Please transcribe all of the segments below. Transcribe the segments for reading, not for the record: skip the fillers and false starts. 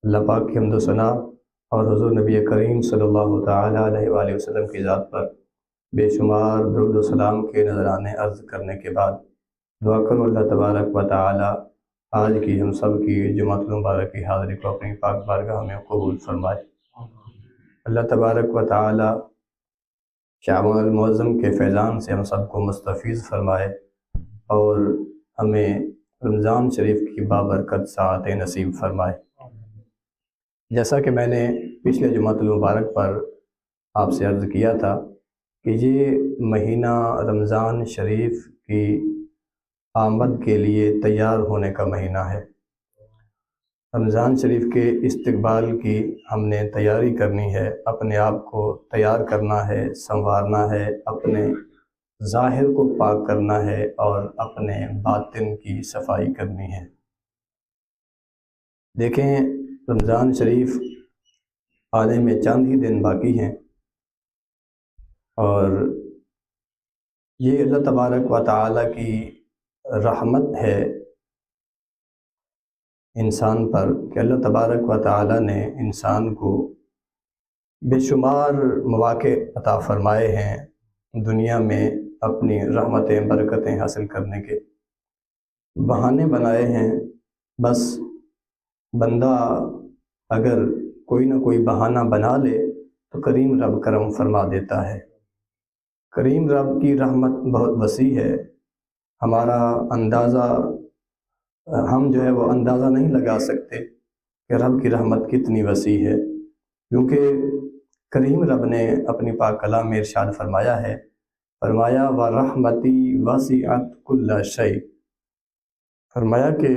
اللہ پاک کی حمد و ثنا اور حضور نبی کریم صلی اللہ تعالیٰ علیہ وآلہ وسلم کی ذات پر بے شمار درود و سلام کے نذرانے عرض کرنے کے بعد دعا کرو اللہ تبارک و تعالیٰ آج کی ہم سب کی جمعۃ المبارک کی حاضری کو اپنی پاک بارگاہ میں قبول فرمائے۔ اللہ تبارک و تعالیٰ شعبان المعظم کے فیضان سے ہم سب کو مستفیض فرمائے اور ہمیں رمضان شریف کی بابرکت ساعت نصیب فرمائے۔ جیسا کہ میں نے پچھلے جمعۃ المبارک پر آپ سے عرض کیا تھا کہ یہ مہینہ رمضان شریف کی آمد کے لیے تیار ہونے کا مہینہ ہے۔ رمضان شریف کے استقبال کی ہم نے تیاری کرنی ہے، اپنے آپ کو تیار کرنا ہے، سنوارنا ہے، اپنے ظاہر کو پاک کرنا ہے اور اپنے باطن کی صفائی کرنی ہے۔ دیکھیں، رمضان شریف آنے میں چند ہی دن باقی ہیں اور یہ اللہ تبارک و تعالیٰ کی رحمت ہے انسان پر کہ اللہ تبارک و تعالیٰ نے انسان کو بے شمار مواقع عطا فرمائے ہیں دنیا میں اپنی رحمتیں برکتیں حاصل کرنے کے، بہانے بنائے ہیں۔ بس بندہ اگر کوئی نہ کوئی بہانہ بنا لے تو کریم رب کرم فرما دیتا ہے۔ کریم رب کی رحمت بہت وسیع ہے، ہمارا اندازہ ہم جو ہے وہ اندازہ نہیں لگا سکتے کہ رب کی رحمت کتنی وسیع ہے، کیونکہ کریم رب نے اپنی پاک کلام میں ارشاد فرمایا ہے، فرمایا وَرَحْمَتِي وَسِعَتْ كُلَّ شَيْءٍ، فرمایا کہ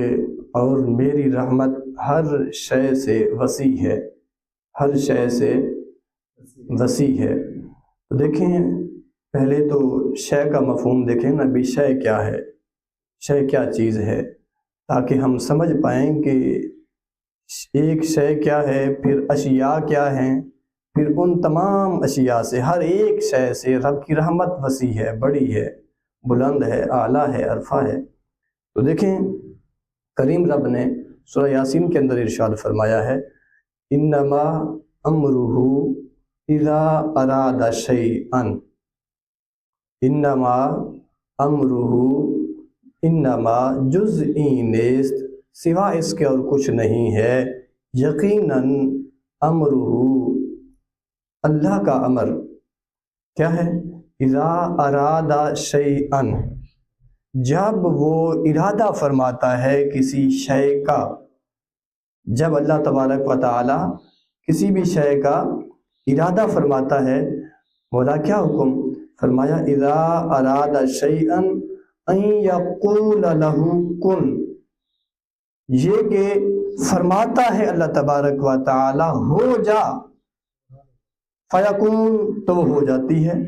اور میری رحمت ہر شے سے وسیع ہے، ہر شے سے وسیع ہے۔ تو دیکھیں، پہلے تو شے کا مفہوم دیکھیں نا، بھی شے کیا ہے، شے کیا چیز ہے، تاکہ ہم سمجھ پائیں کہ ایک شے کیا ہے، پھر اشیاء کیا ہیں، پھر ان تمام اشیاء سے، ہر ایک شے سے رب کی رحمت وسیع ہے، بڑی ہے، بلند ہے، اعلیٰ ہے، عرفہ ہے۔ تو دیکھیں، کریم رب نے سورہ یاسین کے اندر ارشاد فرمایا ہے، انما امرہ اذا اراد شیئا، انما امرہ، انما جزئی نیست، سوا اس کے اور کچھ نہیں ہے، یقیناً امرہ، اللہ کا امر کیا ہے، اذا اراد شیئا، جب وہ ارادہ فرماتا ہے کسی شے کا، جب اللہ تبارک و تعالی کسی بھی شے کا ارادہ فرماتا ہے، مولا کیا حکم فرمایا، اذا اراد شیئا ان یقول له کن، یہ کہ فرماتا ہے اللہ تبارک و تعالی ہو جا، فیکون، تو وہ ہو جاتی ہے۔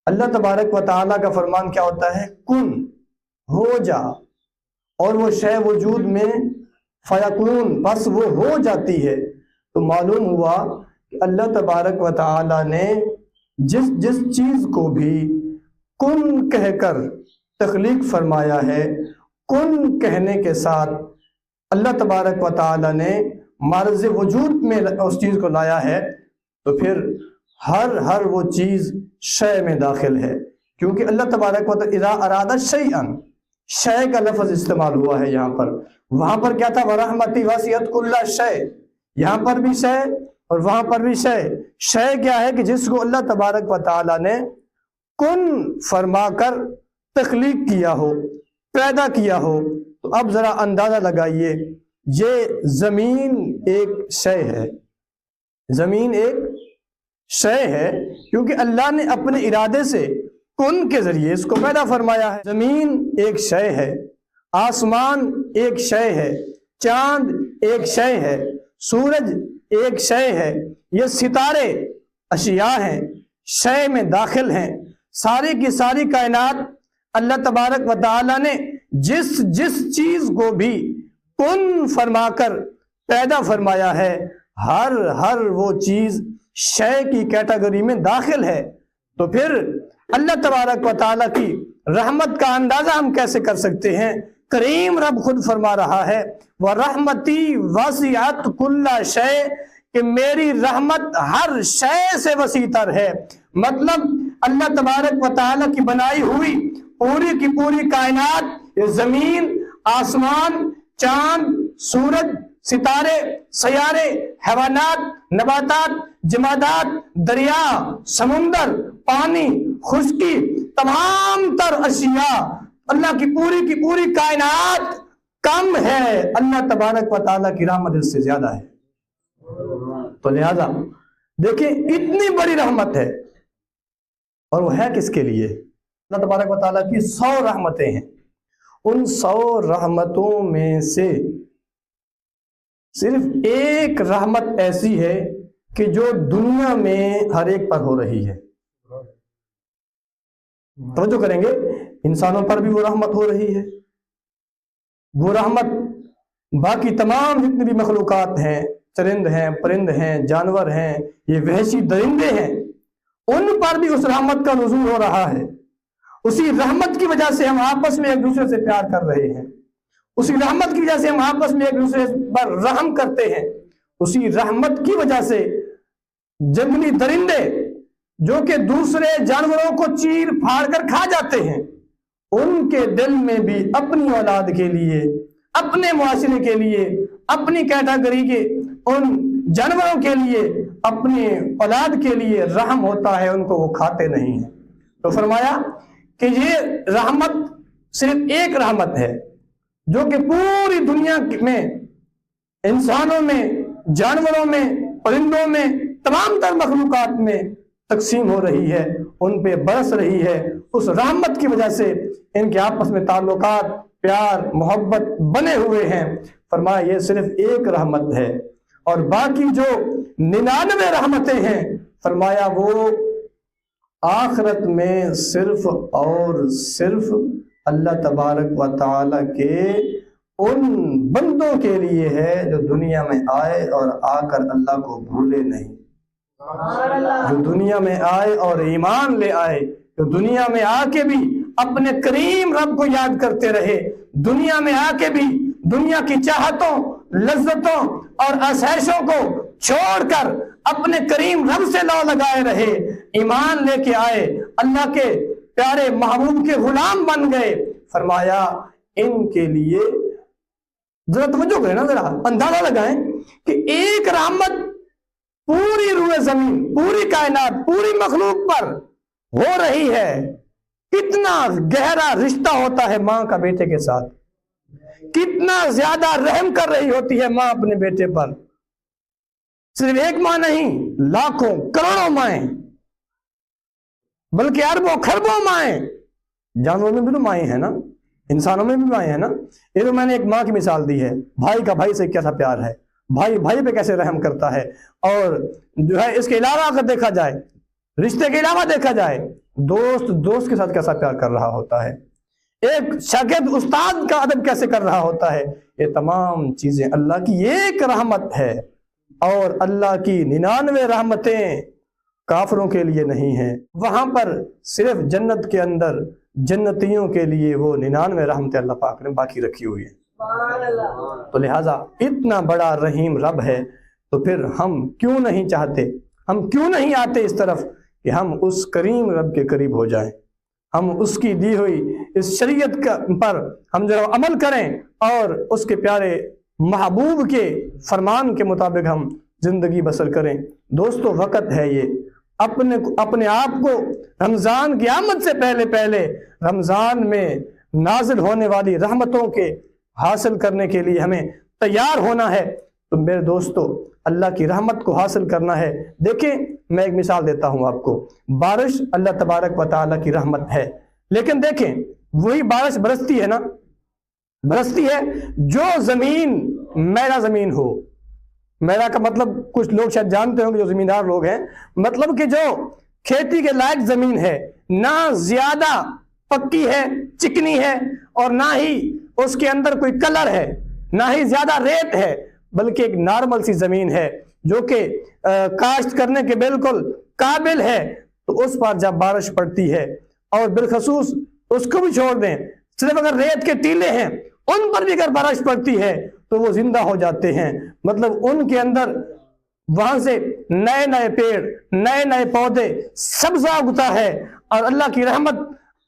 اللہ تبارک و تعالیٰ کا فرمان کیا ہوتا ہے، کن، ہو جا، اور وہ شے وجود میں فیکون، بس وہ ہو جاتی ہے۔ تو معلوم ہوا کہ اللہ تبارک و تعالیٰ نے جس چیز کو بھی کن کہہ کر تخلیق فرمایا ہے، کن کہنے کے ساتھ اللہ تبارک و تعالیٰ نے معرض وجود میں اس چیز کو لایا ہے، تو پھر ہر وہ چیز شے میں داخل ہے، کیونکہ اللہ تبارک و تعالیٰ اذا اراد شیئا، شے کا لفظ استعمال ہوا ہے یہاں پر، وہاں پر کیا تھا، وَرَحْمَتِي وَسِعَتْ كُلَّ شَيْءٍ، یہاں پر بھی شے اور وہاں پر بھی شے۔ شے کیا ہے کہ جس کو اللہ تبارک و تعالیٰ نے کن فرما کر تخلیق کیا ہو، پیدا کیا ہو۔ تو اب ذرا اندازہ لگائیے، یہ زمین ایک شے ہے، زمین ایک شے ہے، کیونکہ اللہ نے اپنے ارادے سے کن کے ذریعے اس کو پیدا فرمایا ہے۔ زمین ایک شے ہے، آسمان ایک شے ہے، چاند ایک شے ہے، سورج ایک شے ہے، یہ ستارے اشیاء ہیں، شے میں داخل ہیں۔ ساری کی ساری کائنات اللہ تبارک و تعالی نے جس چیز کو بھی کن فرما کر پیدا فرمایا ہے، ہر وہ چیز شے کی کیٹیگری میں داخل ہے۔ تو پھر اللہ تبارک و تعالیٰ کی رحمت کا اندازہ ہم کیسے کر سکتے ہیں؟ کریم رب خود فرما رہا ہے وَرَحْمَتِي وَسِعَتْ كُلَّ شَيْءٍ کہ میری رحمت ہر شے سے وسیع تر ہے. مطلب اللہ تبارک و تعالیٰ کی بنائی ہوئی پوری کی پوری کائنات، یہ زمین، آسمان، چاند، سورج، ستارے، سیارے، حیوانات، نباتات، جمادات، دریا، سمندر، پانی، خشکی، تمام تر اشیاء، اللہ کی پوری کائنات کم ہے، اللہ تبارک و تعالیٰ کی رحمت اس سے زیادہ ہے. تو لہذا دیکھیں اتنی بڑی رحمت ہے، اور وہ ہے کس کے لیے؟ اللہ تبارک و تعالیٰ کی 100 رحمتیں ہیں. ان 100 رحمتوں میں سے صرف ایک رحمت ایسی ہے کہ جو دنیا میں ہر ایک پر ہو رہی ہے. توجہ کریں گے، انسانوں پر بھی وہ رحمت ہو رہی ہے. وہ رحمت باقی تمام جتنی بھی مخلوقات ہیں، چرند ہیں، پرند ہیں، جانور ہیں، یہ وحشی درندے ہیں، ان پر بھی اس رحمت کا نزول ہو رہا ہے. اسی رحمت کی وجہ سے ہم آپس میں ایک دوسرے سے پیار کر رہے ہیں. اسی رحمت کی وجہ سے ہم آپس میں ایک دوسرے پر رحم کرتے ہیں. اسی رحمت کی وجہ سے جنگلی درندے جو کہ دوسرے جانوروں کو چیر پھاڑ کر کھا جاتے ہیں، ان کے دل میں بھی اپنی اولاد کے لیے، اپنے معاشرے کے لیے، اپنی کیٹاگری کے ان جانوروں کے لیے، اپنی اولاد کے لیے رحم ہوتا ہے، ان کو وہ کھاتے نہیں ہیں. تو فرمایا کہ یہ رحمت صرف ایک رحمت ہے جو کہ پوری دنیا میں، انسانوں میں، جانوروں میں، پرندوں میں، تمام تر مخلوقات میں تقسیم ہو رہی ہے، ان پہ برس رہی ہے. اس رحمت کی وجہ سے ان کے آپس میں تعلقات، پیار، محبت بنے ہوئے ہیں. فرمایا یہ صرف ایک رحمت ہے، اور باقی جو 99 رحمتیں ہیں، فرمایا وہ آخرت میں صرف اور صرف اللہ تبارک و تعالیٰ کے ان بندوں کے لیے ہے جو دنیا میں آئے اور آ کر اللہ کو بھولے نہیں، جو دنیا میں آئے اور ایمان لے آئے، جو دنیا میں آ کے بھی اپنے کریم رب کو یاد کرتے رہے، دنیا میں آ کے بھی دنیا کی چاہتوں، لذتوں اور آسائشوں کو چھوڑ کر اپنے کریم رب سے لو لگائے رہے، ایمان لے کے آئے، اللہ کے پیارے محبوب کے غلام بن گئے. فرمایا ان کے لیے ذرا توجہ کریں نا، ذرا اندازہ لگائیں کہ ایک رحمت پوری روئے زمین، پوری کائنات، پوری مخلوق پر ہو رہی ہے. کتنا گہرا رشتہ ہوتا ہے ماں کا بیٹے کے ساتھ، کتنا زیادہ رحم کر رہی ہوتی ہے ماں اپنے بیٹے پر. صرف ایک ماں نہیں، لاکھوں کروڑوں مائیں، بلکہ اربوں خربوں مائیں. جانوروں میں بھی تو مائیں ہیں نا، انسانوں میں بھی مائیں ہیں نا. یہ تو میں نے ایک ماں کی مثال دی ہے. بھائی کا بھائی سے کیسا پیار ہے، بھائی بھائی پہ کیسے رحم کرتا ہے، اور جو ہے اس کے علاوہ اگر دیکھا جائے، رشتے کے علاوہ دیکھا جائے، دوست دوست کے ساتھ کیسا پیار کر رہا ہوتا ہے، ایک شاگرد استاد کا ادب کیسے کر رہا ہوتا ہے. یہ تمام چیزیں اللہ کی ایک رحمت ہے، اور اللہ کی 99 رحمتیں کافروں کے لیے نہیں ہیں. وہاں پر صرف جنت کے اندر جنتیوں کے لیے وہ 99 رحمتیں اللہ پاک نے باقی رکھی ہوئی ہیں. تو لہٰذا اتنا بڑا رحیم رب ہے، تو پھر ہم کیوں نہیں چاہتے، ہم کیوں نہیں آتے اس طرف کہ ہم اس کریم رب کے قریب ہو جائیں، ہم اس کی دی ہوئی اس شریعت پر ہم جو عمل کریں، اور اس کے پیارے محبوب کے فرمان کے مطابق ہم زندگی بسر کریں. دوستو وقت ہے یہ، اپنے آپ کو رمضان کی آمد سے پہلے رمضان میں نازل ہونے والی رحمتوں کے حاصل کرنے کے لیے ہمیں تیار ہونا ہے. تو میرے دوستو اللہ کی رحمت کو حاصل کرنا ہے. دیکھیں میں ایک مثال دیتا ہوں آپ کو. بارش اللہ تبارک و تعالیٰ کی رحمت ہے، لیکن دیکھیں وہی بارش برستی ہے نا، برستی ہے جو زمین میرا زمین ہو. میرا کا مطلب کچھ لوگ شاید جانتے ہوں کہ جو زمیندار لوگ ہیں، مطلب کہ جو کھیتی کے لائق زمین ہے، نہ زیادہ پکی ہے، چکنی ہے، اور نہ ہی اس کے اندر کوئی کلر ہے، نہ ہی زیادہ ریت ہے، بلکہ ایک نارمل سی زمین ہے جو کہ کاشت کرنے کے بالکل قابل ہے. تو اس پر جب بارش پڑتی ہے، اور بالخصوص اس کو بھی چھوڑ دیں، صرف اگر ریت کے ٹیلے ہیں ان پر بھی اگر بارش پڑتی ہے تو وہ زندہ ہو جاتے ہیں، مطلب ان کے اندر وہاں سے نئے نئے پیڑ، نئے نئے پودے، سبزہ اگتا ہے، اور اللہ کی رحمت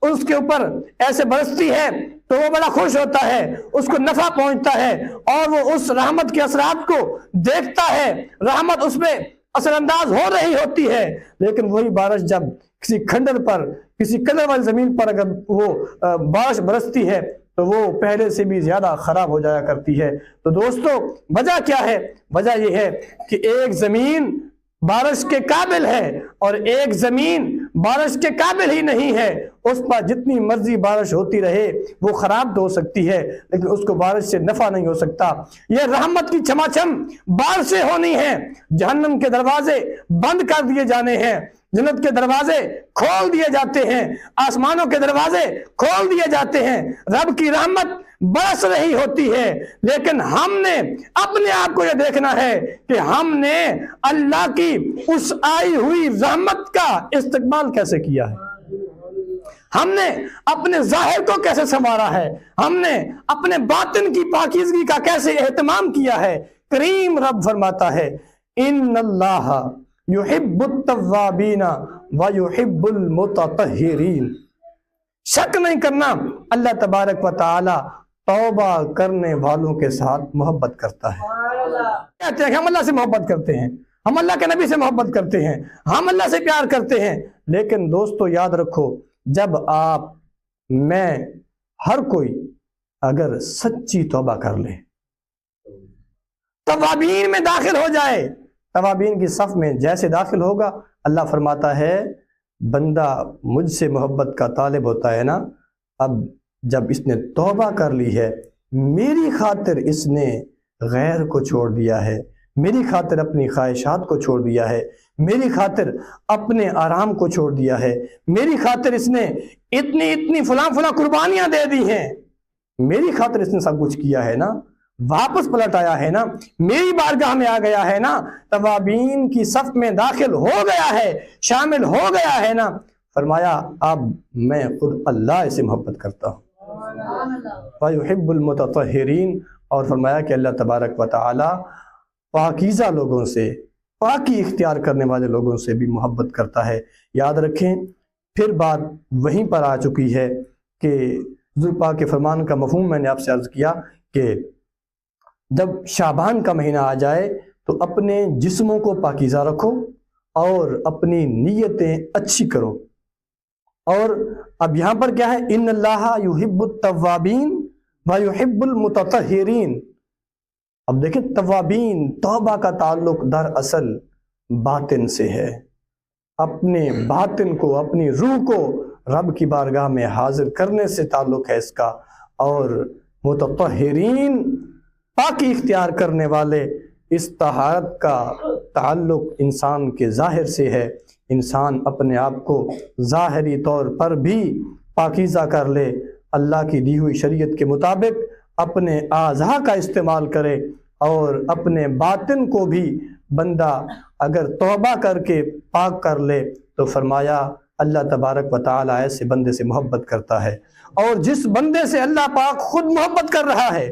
اس کے اوپر ایسے برستی ہے تو وہ بڑا خوش ہوتا ہے، اس کو نفع پہنچتا ہے، اور وہ اس رحمت کے اثرات کو دیکھتا ہے، رحمت اس میں اثر انداز ہو رہی ہوتی ہے۔ لیکن وہی بارش جب کسی کھنڈر پر، کسی کنر والی زمین پر اگر وہ بارش برستی ہے تو وہ پہلے سے بھی زیادہ خراب ہو جایا کرتی ہے۔ تو دوستو وجہ کیا ہے؟ وجہ یہ ہے کہ ایک زمین بارش کے قابل ہے اور ایک زمین بارش کے قابل ہی نہیں ہے۔ اس پر جتنی مرضی بارش ہوتی رہے وہ خراب تو ہو سکتی ہے لیکن اس کو بارش سے نفع نہیں ہو سکتا۔ یہ رحمت کی چھماچھم بارشیں ہونی ہیں، جہنم کے دروازے بند کر دیے جانے ہیں، جنت کے دروازے کھول دیے جاتے ہیں، آسمانوں کے دروازے کھول دیے جاتے ہیں، رب کی رحمت برس رہی ہوتی ہے، لیکن ہم نے اپنے آپ کو یہ دیکھنا ہے کہ ہم نے اللہ کی اس آئی ہوئی رحمت کا استقبال کیسے کیا ہے، ہم نے اپنے ظاہر کو کیسے سنوارا ہے، ہم نے اپنے باطن کی پاکیزگی کا کیسے اہتمام کیا ہے۔ کریم رب فرماتا ہے ان اللہ یحب التوابین ویحب المتطہرین، شک نہیں کرنا اللہ تبارک و تعالی توبہ کرنے والوں کے ساتھ محبت کرتا ہے۔ کہتے ہیں کہ ہم اللہ سے محبت کرتے ہیں، ہم اللہ کے نبی سے محبت کرتے ہیں، ہم اللہ سے پیار کرتے ہیں، لیکن دوستو یاد رکھو جب آپ، میں، ہر کوئی اگر سچی توبہ کر لے، توابین میں داخل ہو جائے، توابین کی صف میں جیسے داخل ہوگا، اللہ فرماتا ہے بندہ مجھ سے محبت کا طالب ہوتا ہے نا، اب جب اس نے توبہ کر لی ہے، میری خاطر اس نے غیر کو چھوڑ دیا ہے، میری خاطر اپنی خواہشات کو چھوڑ دیا ہے، میری خاطر اپنے آرام کو چھوڑ دیا ہے، میری خاطر اس نے اتنی فلاں قربانیاں دے دی ہیں، میری خاطر اس نے سب کچھ کیا ہے نا، واپس پلٹ آیا ہے نا، میری بارگاہ میں آ گیا ہے نا، توابین کی صف میں داخل ہو گیا ہے، شامل ہو گیا ہے نا، فرمایا اب میں خود اللہ سے محبت کرتا ہوں۔ وَيُحِبُّ الْمُتَطَهِّرِينَ، اور فرمایا کہ اللہ تبارک و تعالی پاکیزہ لوگوں سے، پاکی اختیار کرنے والے لوگوں سے بھی محبت کرتا ہے۔ یاد رکھیں پھر بات وہیں پر آ چکی ہے کہ حضور پاک کے فرمان کا مفہوم میں نے آپ سے عرض کیا کہ جب شعبان کا مہینہ آ جائے تو اپنے جسموں کو پاکیزہ رکھو اور اپنی نیتیں اچھی کرو۔ اور اب یہاں پر کیا ہے؟ ان اللہ یحب التوابین ویحب المتطہرین۔ اب دیکھیں توابین، توبہ کا تعلق دراصل باطن سے ہے، اپنے باطن کو، اپنی روح کو رب کی بارگاہ میں حاضر کرنے سے تعلق ہے اس کا، اور متطہرین پاکی اختیار کرنے والے، اس طہارت کا تعلق انسان کے ظاہر سے ہے، انسان اپنے آپ کو ظاہری طور پر بھی پاکیزہ کر لے، اللہ کی دی ہوئی شریعت کے مطابق اپنے اعضاء کا استعمال کرے، اور اپنے باطن کو بھی بندہ اگر توبہ کر کے پاک کر لے تو فرمایا اللہ تبارک و تعالی ایسے بندے سے محبت کرتا ہے۔ اور جس بندے سے اللہ پاک خود محبت کر رہا ہے،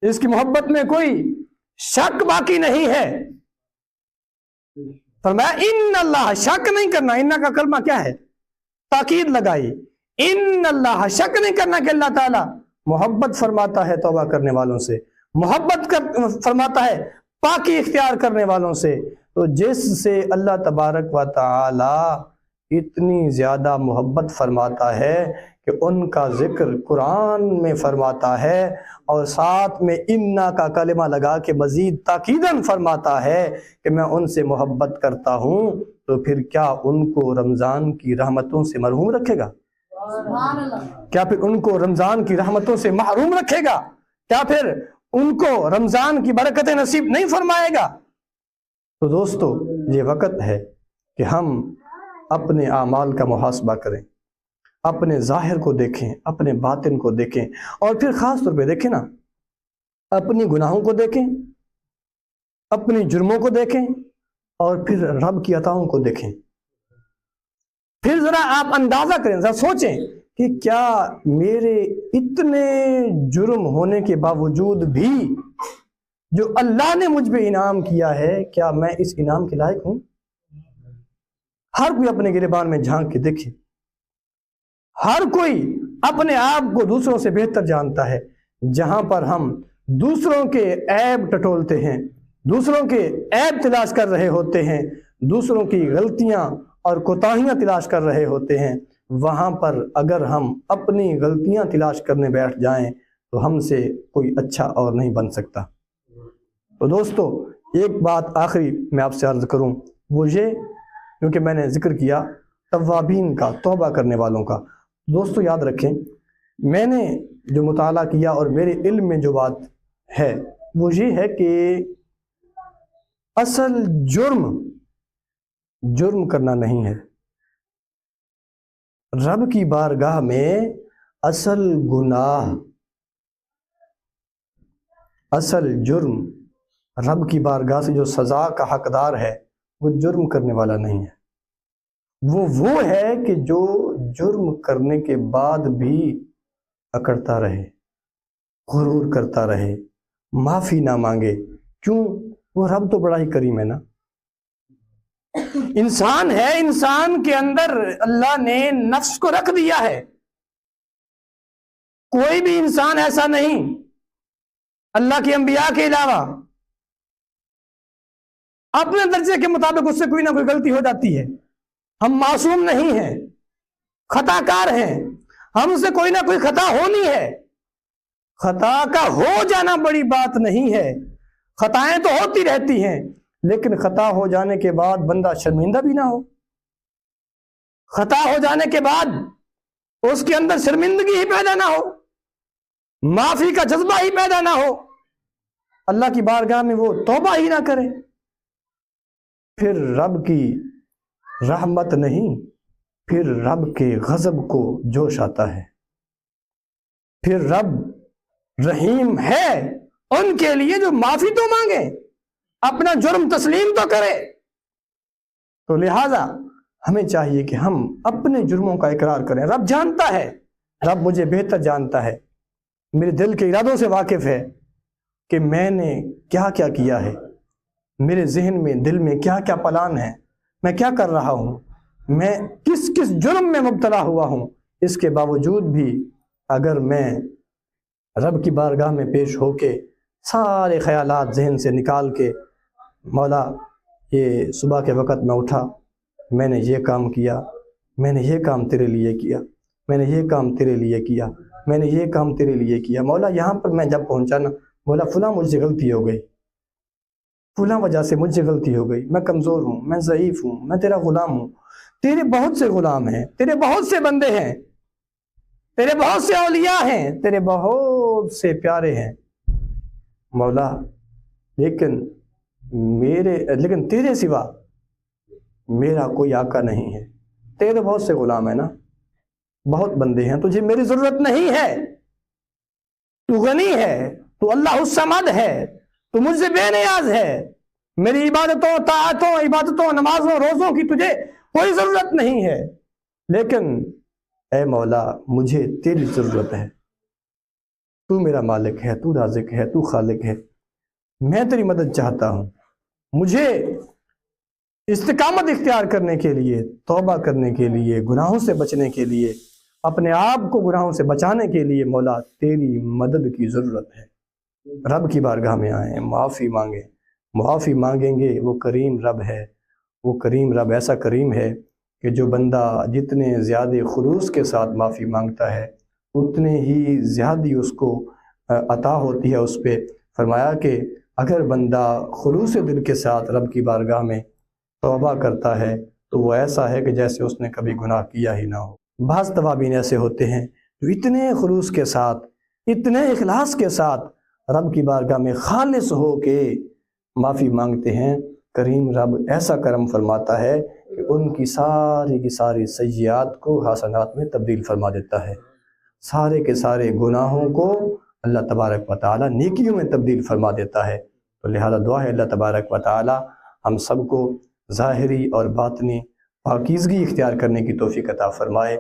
اس کی محبت میں کوئی شک باقی نہیں ہے، فرمایا ان اللہ، شک نہیں کرنا، ان کا کلمہ کیا ہے؟ تاکید لگائی، ان اللہ، شک نہیں کرنا کہ اللہ تعالیٰ محبت فرماتا ہے توبہ کرنے والوں سے، محبت فرماتا ہے پاکی اختیار کرنے والوں سے۔ تو جس سے اللہ تبارک و تعالی اتنی زیادہ محبت فرماتا ہے کہ ان کا ذکر قرآن میں فرماتا ہے، اور ساتھ میں انا کا کلمہ لگا کے مزید تاکیداً فرماتا ہے کہ میں ان سے محبت کرتا ہوں، تو پھر کیا ان کو رمضان کی رحمتوں سے محروم رکھے گا؟ کیا پھر ان کو رمضان کی رحمتوں سے محروم رکھے گا؟ کیا پھر ان کو رمضان کی برکتیں نصیب نہیں فرمائے گا؟ تو دوستو یہ وقت ہے کہ ہم اپنے اعمال کا محاسبہ کریں، اپنے ظاہر کو دیکھیں، اپنے باطن کو دیکھیں، اور پھر خاص طور پہ دیکھیں نا، اپنی گناہوں کو دیکھیں، اپنی جرموں کو دیکھیں، اور پھر رب کی عطاؤں کو دیکھیں۔ پھر ذرا آپ اندازہ کریں، ذرا سوچیں کہ کیا میرے اتنے جرم ہونے کے باوجود بھی جو اللہ نے مجھ پہ انعام کیا ہے، کیا میں اس انعام کے لائق ہوں؟ ہر کوئی اپنے گریبان میں جھانک کے دیکھے، ہر کوئی اپنے آپ کو دوسروں سے بہتر جانتا ہے۔ جہاں پر ہم دوسروں کے عیب ٹٹولتے ہیں، دوسروں کے عیب تلاش کر رہے ہوتے ہیں، دوسروں کی غلطیاں اور کوتاہیاں تلاش کر رہے ہوتے ہیں، وہاں پر اگر ہم اپنی غلطیاں تلاش کرنے بیٹھ جائیں تو ہم سے کوئی اچھا اور نہیں بن سکتا۔ تو دوستو، ایک بات آخری میں آپ سے عرض کروں، وہ یہ، کیونکہ میں نے ذکر کیا توابین کا، توبہ کرنے والوں کا۔ دوستو یاد رکھیں، میں نے جو مطالعہ کیا اور میرے علم میں جو بات ہے وہ یہ ہے کہ اصل جرم کرنا نہیں ہے، رب کی بارگاہ میں اصل گناہ، اصل جرم، رب کی بارگاہ سے جو سزا کا حقدار ہے وہ جرم کرنے والا نہیں ہے، وہ ہے کہ جو جرم کرنے کے بعد بھی اکڑتا رہے، غرور کرتا رہے، معافی نہ مانگے۔ کیوں؟ وہ رب تو بڑا ہی کریم ہے نا، انسان ہے، انسان کے اندر اللہ نے نفس کو رکھ دیا ہے۔ کوئی بھی انسان ایسا نہیں اللہ کے انبیاء کے علاوہ، اپنے درجے کے مطابق اس سے کوئی نہ کوئی غلطی ہو جاتی ہے۔ ہم معصوم نہیں ہیں، خطا کار ہیں، ہم سے کوئی نہ کوئی خطا ہونی ہے۔ خطا کا ہو جانا بڑی بات نہیں ہے، خطائیں تو ہوتی رہتی ہیں، لیکن خطا ہو جانے کے بعد بندہ شرمندہ بھی نہ ہو، خطا ہو جانے کے بعد اس کے اندر شرمندگی ہی پیدا نہ ہو، معافی کا جذبہ ہی پیدا نہ ہو، اللہ کی بارگاہ میں وہ توبہ ہی نہ کرے، پھر رب کی رحمت نہیں، پھر رب کے غضب کو جوش آتا ہے۔ پھر رب رحیم ہے ان کے لیے جو معافی تو مانگے، اپنا جرم تسلیم تو کرے۔ تو لہذا ہمیں چاہیے کہ ہم اپنے جرموں کا اقرار کریں۔ رب جانتا ہے، رب مجھے بہتر جانتا ہے، میرے دل کے ارادوں سے واقف ہے کہ میں نے کیا کیا کیا ہے، میرے ذہن میں، دل میں کیا کیا پلان ہے، میں کیا کر رہا ہوں، میں کس کس جرم میں مبتلا ہوا ہوں۔ اس کے باوجود بھی اگر میں رب کی بارگاہ میں پیش ہو کے سارے خیالات ذہن سے نکال کے، مولا یہ صبح کے وقت میں اٹھا، میں نے یہ کام کیا، میں نے یہ کام تیرے لیے کیا، میں نے یہ کام تیرے لیے کیا، میں نے یہ کام تیرے لیے کیا، مولا یہاں پر میں جب پہنچا نا، مولا فلاں مجھ سے غلطی ہو گئی، فلاں وجہ سے مجھ سے غلطی ہو گئی، میں کمزور ہوں، میں ضعیف ہوں، میں تیرا غلام ہوں، تیرے بہت سے غلام ہیں، تیرے بہت سے بندے ہیں، تیرے بہت سے اولیاء ہیں، تیرے بہت سے پیارے ہیں مولا، لیکن تیرے سوا میرا کوئی آقا نہیں ہے، تیرے بہت سے غلام ہیں نا، بہت بندے ہیں، تجھے میری ضرورت نہیں ہے، تو غنی ہے، تو اللہ الصمد ہے، تو مجھ سے بے نیاز ہے، میری عبادتوں، طاعتوں، نمازوں، روزوں کی تجھے کوئی ضرورت نہیں ہے، لیکن اے مولا مجھے تیری ضرورت ہے، تو میرا مالک ہے، تو رازق ہے، تو خالق ہے، میں تیری مدد چاہتا ہوں، مجھے استقامت اختیار کرنے کے لیے، توبہ کرنے کے لیے، گناہوں سے بچنے کے لیے، اپنے آپ کو گناہوں سے بچانے کے لیے مولا تیری مدد کی ضرورت ہے۔ رب کی بارگاہ میں آئیں، معافی مانگیں گے، وہ کریم رب ہے، وہ کریم رب ایسا کریم ہے کہ جو بندہ جتنے زیادہ خلوص کے ساتھ معافی مانگتا ہے اتنے ہی زیادہ اس کو عطا ہوتی ہے اس پہ۔ فرمایا کہ اگر بندہ خلوص دل کے ساتھ رب کی بارگاہ میں توبہ کرتا ہے تو وہ ایسا ہے کہ جیسے اس نے کبھی گناہ کیا ہی نہ ہو۔ بعض توابین ایسے ہوتے ہیں جو اتنے خلوص کے ساتھ، اتنے اخلاص کے ساتھ رب کی بارگاہ میں خالص ہو کے معافی مانگتے ہیں، کریم رب ایسا کرم فرماتا ہے کہ ان کی ساری سیئات کو حسنات میں تبدیل فرما دیتا ہے، سارے کے سارے گناہوں کو اللہ تبارک و تعالی نیکیوں میں تبدیل فرما دیتا ہے۔ تو لہذا دعا ہے اللہ تبارک و تعالی ہم سب کو ظاہری اور باطنی پاکیزگی اختیار کرنے کی توفیق عطا فرمائے۔